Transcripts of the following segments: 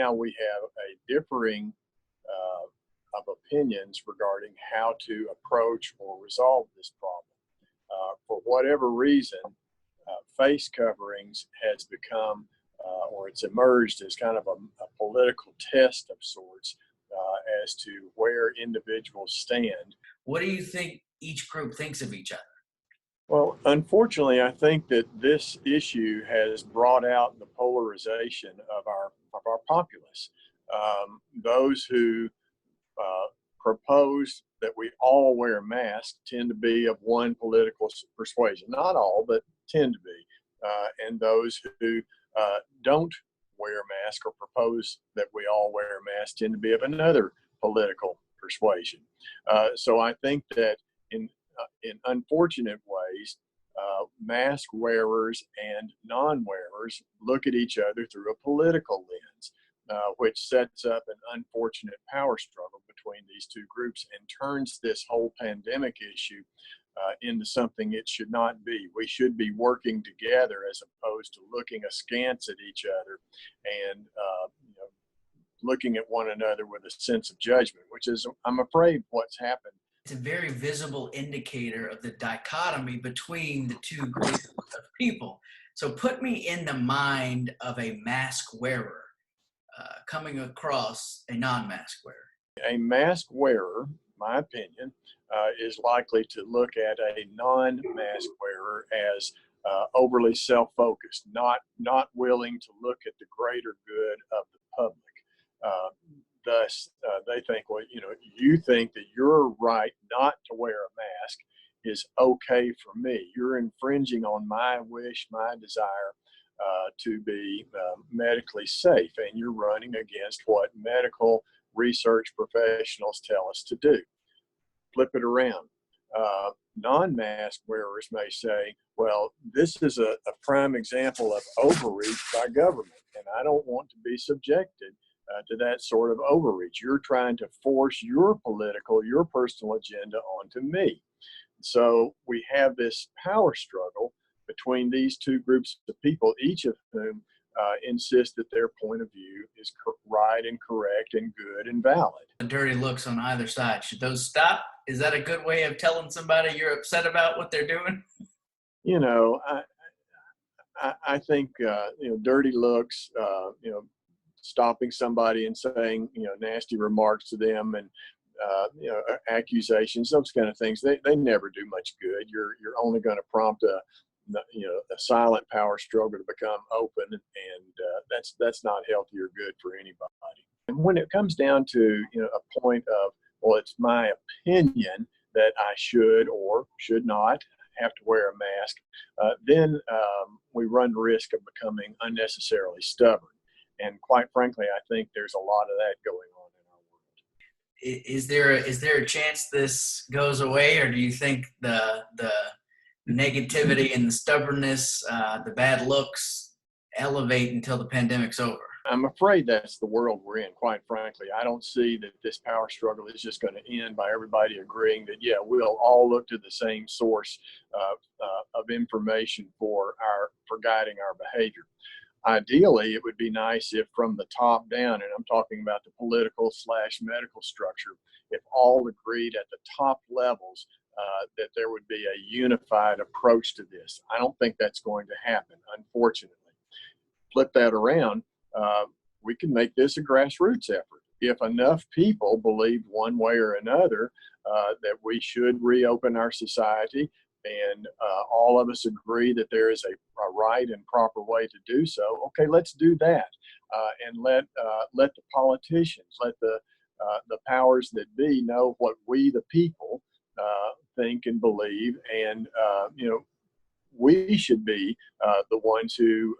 now we have a differing of opinions regarding how to approach or resolve this problem. For whatever reason, face coverings has become, or it's emerged as kind of a political test of sorts as to where individuals stand. What do you think each group thinks of each other? Well, unfortunately, I think that this issue has brought out the polarization of our populace. Those who propose that we all wear masks tend to be of one political persuasion. Not all, but tend to be. And those who don't wear masks or propose that we all wear masks tend to be of another political persuasion. So I think that in unfortunate ways, mask wearers and non-wearers look at each other through a political lens, which sets up an unfortunate power struggle between these two groups and turns this whole pandemic issue into something it should not be. We should be working together as opposed to looking askance at each other and looking at one another with a sense of judgment, which is, I'm afraid, what's happened. It's a very visible indicator of the dichotomy between the two groups of people. So put me in the mind of a mask wearer coming across a non-mask wearer. A mask wearer, my opinion, is likely to look at a non-mask wearer as overly self-focused, not willing to look at the greater good of the public. Thus, they think, well, you think that your right not to wear a mask is okay for me. You're infringing on my wish, my desire to be medically safe, and you're running against what medical research professionals tell us to do. Flip it around. Non-mask wearers may say, well, this is a prime example of overreach by government, and I don't want to be subjected to that sort of overreach. You're trying to force your personal agenda onto me. So we have this power struggle between these two groups of people, each of whom insist that their point of view is right and correct and good and valid. The dirty looks on either side, should those stop? Is that a good way of telling somebody you're upset about what they're doing? I think dirty looks, stopping somebody and saying nasty remarks to them and accusations, those kind of things, they never do much good. You're only going to prompt a silent power struggle to become open, and that's not healthy or good for anybody. And when it comes down to a point of, well, it's my opinion that I should or should not have to wear a mask, then we run the risk of becoming unnecessarily stubborn. And quite frankly, I think there's a lot of that going on in our world. Is there a chance this goes away, or do you think the negativity and the stubbornness, the bad looks elevate until the pandemic's over? I'm afraid that's the world we're in, quite frankly. I don't see that this power struggle is just going to end by everybody agreeing that, yeah, we'll all look to the same source of information for guiding our behavior. Ideally, it would be nice if from the top down, and I'm talking about the political/medical structure, if all agreed at the top levels that there would be a unified approach to this. I don't think that's going to happen, unfortunately. Flip that around, we can make this a grassroots effort. If enough people believed one way or another that we should reopen our society, and all of us agree that there is a right and proper way to do so, okay, let's do that. And let the politicians, let the powers that be know what we, the people, think and believe. And, we should be the ones who,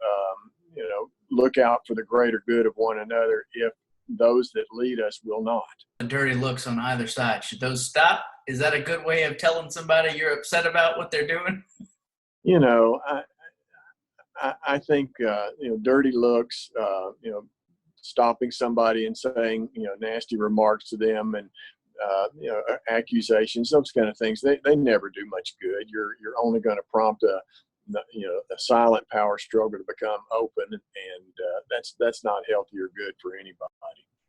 look out for the greater good of one another if those that lead us will not. The dirty looks on either side, should those stop? Is that a good way of telling somebody you're upset about what they're doing? I think, dirty looks, stopping somebody and saying, nasty remarks to them and, accusations, those kind of things, they never do much good. You're only going to prompt a a silent power struggle to become open, and that's not healthy or good for anybody.